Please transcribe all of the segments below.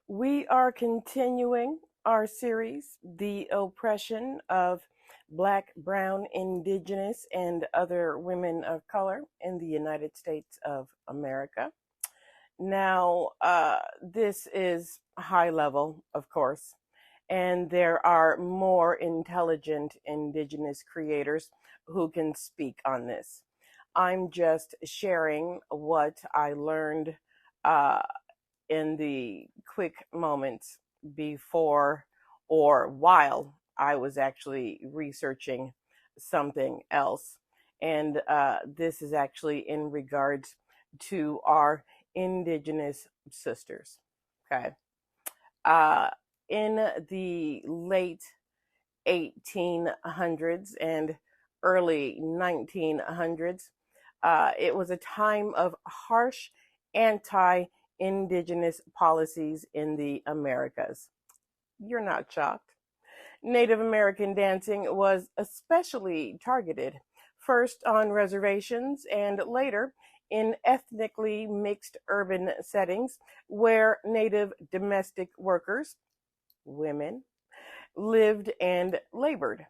We are continuing our series, The Oppression of Black, Brown, Indigenous, and Other Women of Color in the United States of America. Now, this is high level, of course, and there are more intelligent Indigenous creators who can speak on this. I'm just sharing what I learned uh, in the quick moments before or while I was actually researching something else. And this is actually in regards to our Indigenous sisters. Okay. Uh, in the late 1800s and early 1900s, it was a time of harsh anti-indigenous policies in the Americas. You're not shocked. Native American dancing was especially targeted, first on reservations and later in ethnically mixed urban settings where Native domestic workers, women, lived and labored.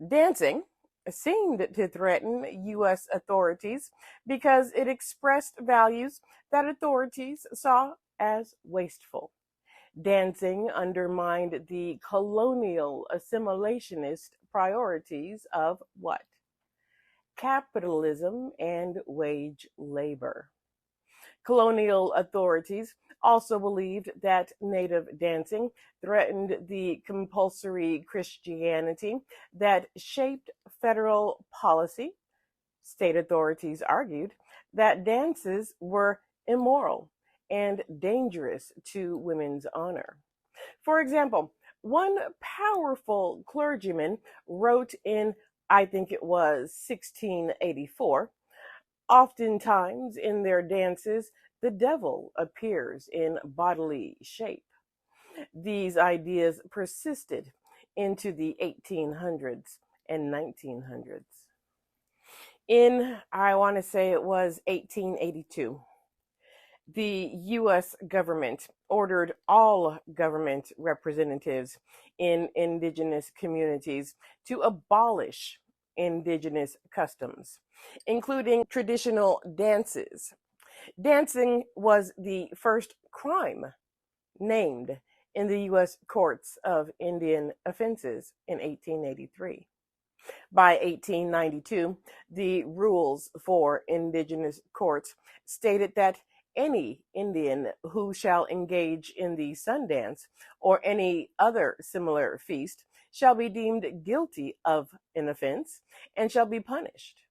Dancing seemed to threaten U.S. authorities because it expressed values that authorities saw as wasteful. Dancing undermined the colonial assimilationist priorities of what? Capitalism and wage labor. Colonial authorities also believed that native dancing threatened the compulsory Christianity that shaped federal policy. State authorities argued that dances were immoral and dangerous to women's honor. For example, one powerful clergyman wrote in, I think it was 1684, oftentimes in their dances, the devil appears in bodily shape. These ideas persisted into the 1800s and 1900s. In, I want to say it was 1882, the U.S. government ordered all government representatives in indigenous communities to abolish indigenous customs, including traditional dances. Dancing was the first crime named in the U.S. courts of Indian offenses in 1883. By 1892, the rules for indigenous courts stated that any Indian who shall engage in the sun dance or any other similar feast shall be deemed guilty of an offense and shall be punished.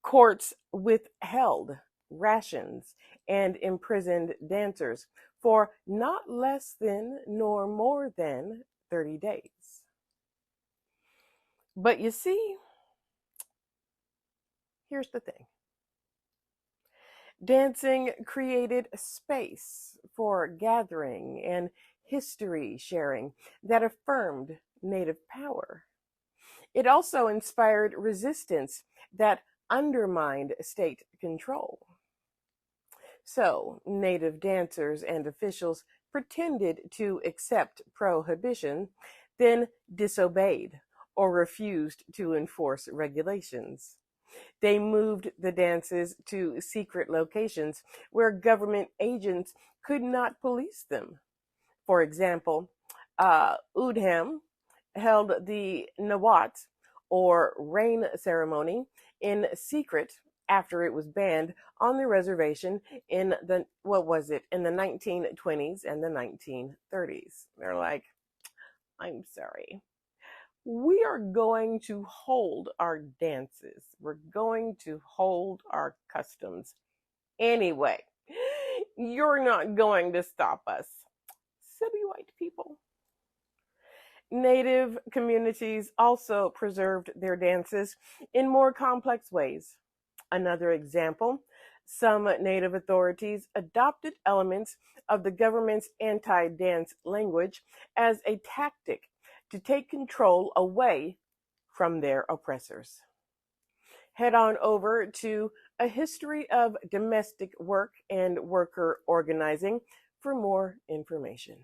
Courts withheld rations and imprisoned dancers for not less than nor more than 30 days. But you see, here's the thing. Dancing created a space for gathering and history sharing that affirmed Native power. It also inspired resistance that undermined state control. So, Native dancers and officials pretended to accept prohibition, then disobeyed or refused to enforce regulations. They moved the dances to secret locations where government agents could not police them. For example, Udham held the Nawat or rain ceremony in secret after it was banned on the reservation in the in the 1920s and the 1930s. They're like, I'm sorry. We are going to hold our dances. We're going to hold our customs anyway. You're not going to stop us. Silly white people. Native communities also preserved their dances in more complex ways. Another example, some Native authorities adopted elements of the government's anti-dance language as a tactic to take control away from their oppressors. Head on over to A History of Domestic Work and Worker Organizing for more information.